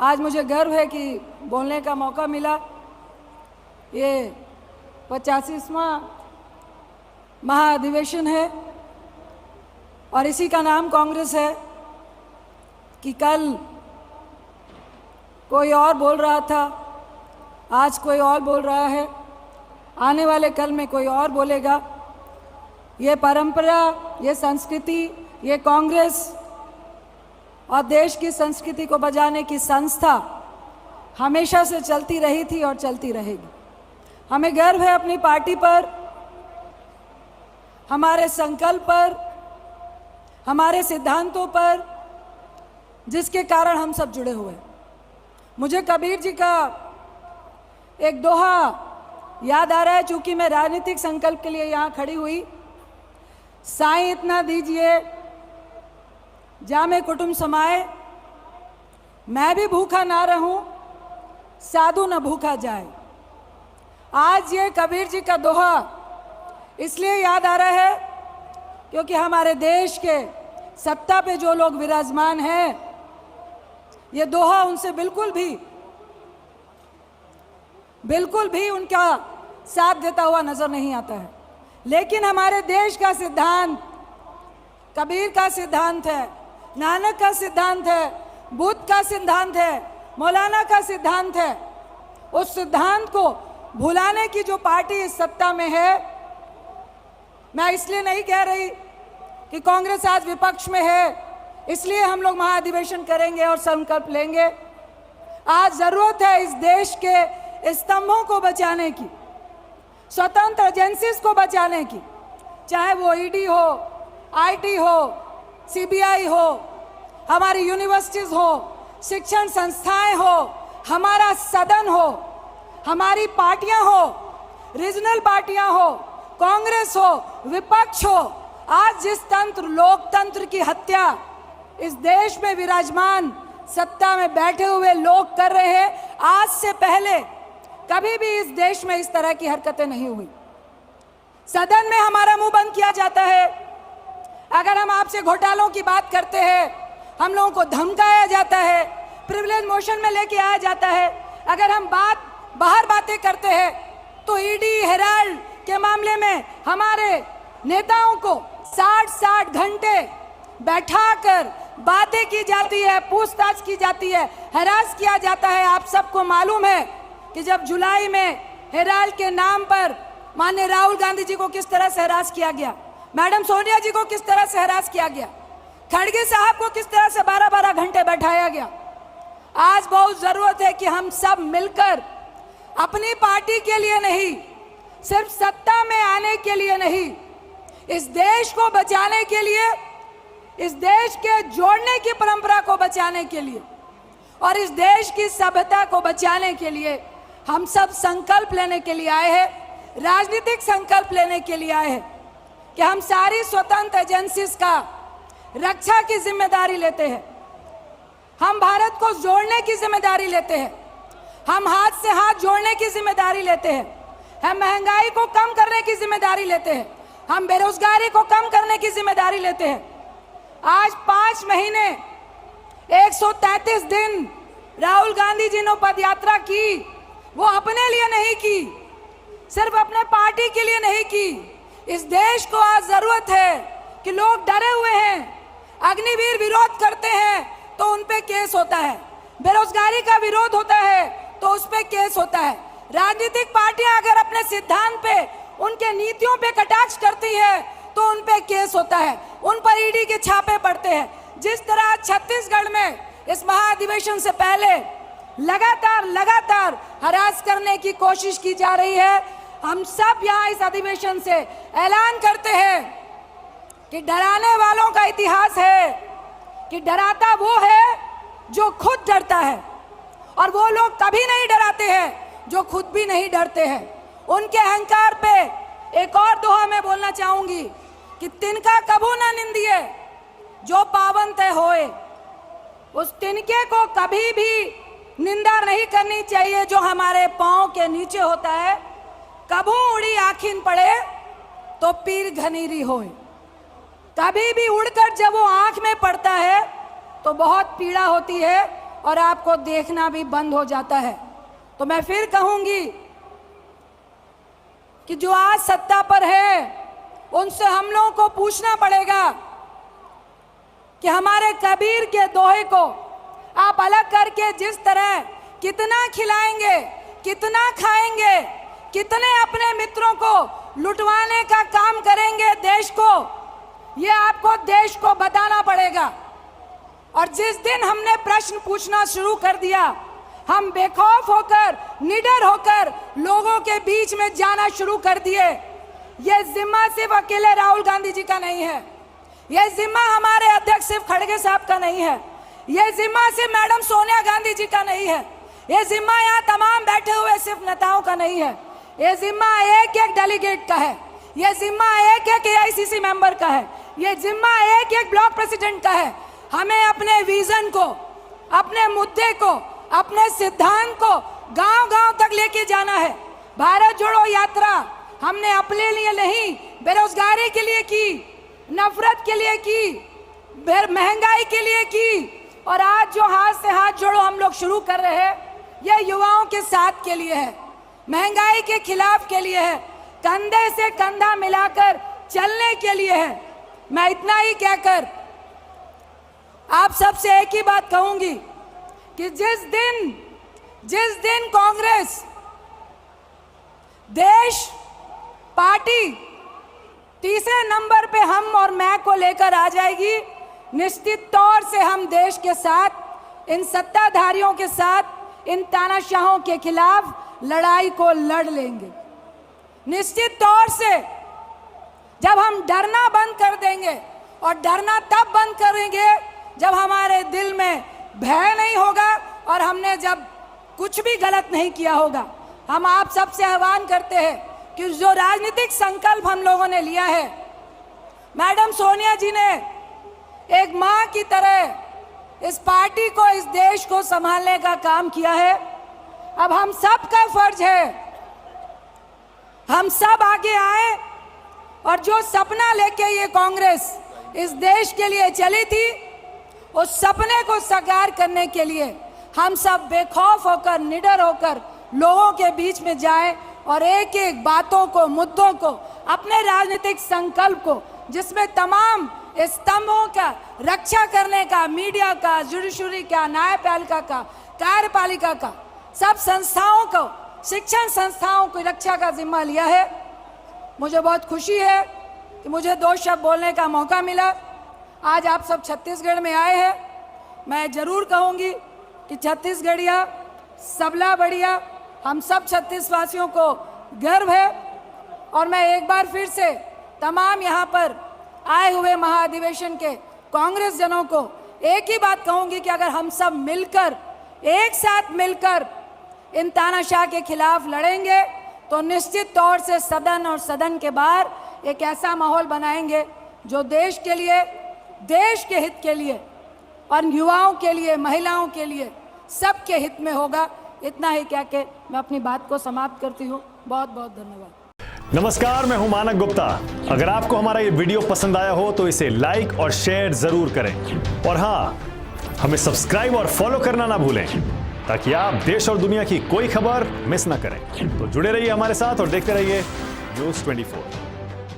आज मुझे गर्व है कि बोलने का मौका मिला। ये 85वां महाअधिवेशन है और इसी का नाम कांग्रेस है कि कल कोई और बोल रहा था, आज कोई और बोल रहा है, आने वाले कल में कोई और बोलेगा। ये परंपरा, ये संस्कृति, ये कांग्रेस और देश की संस्कृति को बचाने की संस्था हमेशा से चलती रही थी और चलती रहेगी। हमें गर्व है अपनी पार्टी पर, हमारे संकल्प पर, हमारे सिद्धांतों पर, जिसके कारण हम सब जुड़े हुए हैं। मुझे कबीर जी का एक दोहा याद आ रहा है, चूंकि मैं राजनीतिक संकल्प के लिए यहाँ खड़ी हुई। साईं इतना दीजिए जामे कुटुंब समाए, मैं भी भूखा ना रहूं, साधु न भूखा जाए। आज ये कबीर जी का दोहा इसलिए याद आ रहा है क्योंकि हमारे देश के सत्ता पे जो लोग विराजमान हैं, ये दोहा उनसे बिल्कुल भी उनका साथ देता हुआ नजर नहीं आता है। लेकिन हमारे देश का सिद्धांत कबीर का सिद्धांत है, नानक का सिद्धांत है, बुद्ध का सिद्धांत है, मौलाना का सिद्धांत है। उस सिद्धांत को भुलाने की जो पार्टी इस सत्ता में है, मैं इसलिए नहीं कह रही कि कांग्रेस आज विपक्ष में है इसलिए हम लोग महाअधिवेशन करेंगे और संकल्प लेंगे। आज जरूरत है इस देश के स्तंभों को बचाने की, स्वतंत्र एजेंसीज को बचाने की, चाहे वो ईडी हो, आईटी हो, सीबीआई हो, हमारी यूनिवर्सिटीज हो, शिक्षण संस्थाएं हो, हमारा सदन हो, हमारी पार्टियां हो, रीजनल पार्टियां हो, कांग्रेस हो, विपक्ष हो। आज जिस तंत्र, लोकतंत्र की हत्या इस देश में विराजमान सत्ता में बैठे हुए लोग कर रहे हैं, आज से पहले कभी भी इस देश में इस तरह की हरकतें नहीं हुई। सदन में हमारा मुंह बंद किया जाता है, अगर हम आपसे घोटालों की बात करते हैं हम लोगों को धमकाया जाता है, प्रिविलेज मोशन में लेके आया जाता है। अगर हम बाहर बातें करते हैं तो ईडी, हेराल्ड के मामले में हमारे नेताओं को 60 घंटे बैठाकर बातें की जाती है, पूछताछ की जाती है, हरास किया जाता है। आप सबको मालूम है कि जब जुलाई में हेराल्ड के नाम पर माननीय राहुल गांधी जी को किस तरह से हरास किया गया, मैडम सोनिया जी को किस तरह से हरास किया गया, खड़गे साहब को किस तरह से 12-12 घंटे बैठाया गया। आज बहुत जरूरत है कि हम सब मिलकर अपनी पार्टी के लिए नहीं, सिर्फ सत्ता में आने के लिए नहीं, इस देश को बचाने के लिए, इस देश के जोड़ने की परंपरा को बचाने के लिए और इस देश की सभ्यता को बचाने के लिए हम सब संकल्प लेने के लिए आए हैं, राजनीतिक संकल्प लेने के लिए आए हैं कि हम सारी स्वतंत्र एजेंसीज का रक्षा की जिम्मेदारी लेते हैं, हम भारत को जोड़ने की जिम्मेदारी लेते हैं, हम हाथ से हाथ जोड़ने की जिम्मेदारी लेते हैं, हम महंगाई को कम करने की जिम्मेदारी लेते हैं, हम बेरोजगारी को कम करने की जिम्मेदारी लेते हैं। आज 5 महीने 133 दिन राहुल गांधी जी ने पदयात्रा की, वो अपने लिए नहीं की, सिर्फ अपने पार्टी के लिए नहीं की। इस देश को आज जरूरत है कि लोग डरे हुए हैं, अग्निवीर विरोध करते हैं तो उन पे केस होता है, बेरोजगारी का विरोध होता है तो उस पे केस होता है। राजनीतिक पार्टियां अगर अपने सिद्धांत पे, उनके नीतियों पे कटाक्ष करती है तो उन पे केस होता है, उन पर ईडी के छापे पड़ते हैं। जिस तरह छत्तीसगढ़ में इस महाअधिवेशन से पहले लगातार हरास करने की कोशिश की जा रही है, हम सब यहाँ इस अधिवेशन से ऐलान करते हैं कि डराने वालों का इतिहास है कि डराता वो है जो खुद डरता है, और वो लोग कभी नहीं डराते हैं जो खुद भी नहीं डरते हैं। उनके अहंकार पे एक और दोहा मैं बोलना चाहूंगी कि तिनका कभू ना निंदिए जो पावन तय होए। उस तिनके को कभी भी निंदा नहीं करनी चाहिए जो हमारे पांव के नीचे होता है। कभू उड़ी आखिन पड़े तो पीर घनीरी होए। कभी भी उड़कर जब वो आंख में पड़ता है तो बहुत पीड़ा होती है, और आपको देखना भी बंद हो जाता है। तो मैं फिर कहूंगी कि जो आज सत्ता पर है उनसे हम लोगों को पूछना पड़ेगा कि हमारे कबीर के दोहे को आप अलग करके जिस तरह कितना खिलाएंगे, कितना खाएंगे, कितने अपने मित्रों को लुटवाने का काम करेंगे देश को, ये आपको देश को बताना पड़ेगा। और जिस दिन हमने प्रश्न पूछना शुरू कर दिया, हम बेखौफ होकर, निडर होकर लोगों के बीच में जाना शुरू कर दिए। ये जिम्मा सिर्फ अकेले राहुल गांधी जी का नहीं है, ये जिम्मा हमारे अध्यक्ष सिर्फ खड़गे साहब का नहीं है, ये जिम्मा सिर्फ मैडम सोनिया गांधी जी का नहीं है, ये जिम्मा यहाँ तमाम बैठे हुए सिर्फ नेताओं का नहीं है, ये जिम्मा एक एक डेलीगेट का है, ये जिम्मा एक एक AICC मेंबर का है, ये जिम्मा एक एक ब्लॉक प्रेसिडेंट का है। हमें अपने विजन को, अपने मुद्दे को, अपने सिद्धांत को गांव-गांव तक लेके जाना है। भारत जोड़ो यात्रा हमने अपने लिए नहीं, बेरोजगारी के लिए की, नफरत के लिए की, महंगाई के लिए की, और आज जो हाथ से हाथ जोड़ो हम लोग शुरू कर रहे हैं, यह युवाओं के साथ के लिए है, महंगाई के खिलाफ के लिए है, कंधे से कंधा मिलाकर चलने के लिए है। मैं इतना ही कहकर आप सबसे एक ही बात कहूंगी कि जिस दिन कांग्रेस देश पार्टी तीसरे नंबर पे हम और मैं को लेकर आ जाएगी, निश्चित तौर से हम देश के साथ, इन सत्ताधारियों के साथ, इन तानाशाहों के खिलाफ लड़ाई को लड़ लेंगे। निश्चित तौर से जब हम डरना बंद कर देंगे, और डरना तब बंद करेंगे जब हमारे दिल में भय नहीं होगा और हमने जब कुछ भी गलत नहीं किया होगा। हम आप सबसे आह्वान करते हैं कि जो राजनीतिक संकल्प हम लोगों ने लिया है, मैडम सोनिया जी ने एक मां की तरह इस पार्टी को, इस देश को संभालने का काम किया है। अब हम सब का फर्ज है, हम सब आगे आए और जो सपना लेके ये कांग्रेस इस देश के लिए चली थी, उस सपने को साकार करने के लिए हम सब बेखौफ होकर, निडर होकर लोगों के बीच में जाए और एक एक बातों को, मुद्दों को, अपने राजनीतिक संकल्प को, जिसमें तमाम स्तंभों का रक्षा करने का, मीडिया का, जुडिशरी का, न्यायपालिका का, कार्यपालिका का, सब संस्थाओं को, शिक्षण संस्थाओं की रक्षा का जिम्मा लिया है। मुझे बहुत खुशी है कि मुझे 2 शब्द बोलने का मौका मिला। आज आप सब छत्तीसगढ़ में आए हैं। मैं जरूर कहूँगी कि छत्तीसगढ़िया सबला बढ़िया, हम सब छत्तीसवासियों को गर्व है। और मैं एक बार फिर से तमाम यहाँ पर आए हुए महाधिवेशन के कांग्रेस जनों को एक ही बात कहूँगी कि अगर हम सब मिलकर, एक साथ मिलकर इन तानाशाह के खिलाफ लड़ेंगे तो निश्चित तौर से सदन और सदन के बाहर एक ऐसा माहौल बनाएंगे जो देश के लिए, देश के हित के लिए और युवाओं के लिए, महिलाओं के लिए, सबके हित में होगा। इतना ही कह के मैं अपनी बात को समाप्त करती हूँ। बहुत बहुत धन्यवाद। नमस्कार, मैं हूं मानक गुप्ता। अगर आपको हमारा ये वीडियो पसंद आया हो तो इसे लाइक और शेयर जरूर करें, और हाँ, हमें सब्सक्राइब और फॉलो करना ना भूलें ताकि आप देश और दुनिया की कोई खबर मिस ना करें। तो जुड़े रहिए हमारे साथ और देखते रहिए News 24।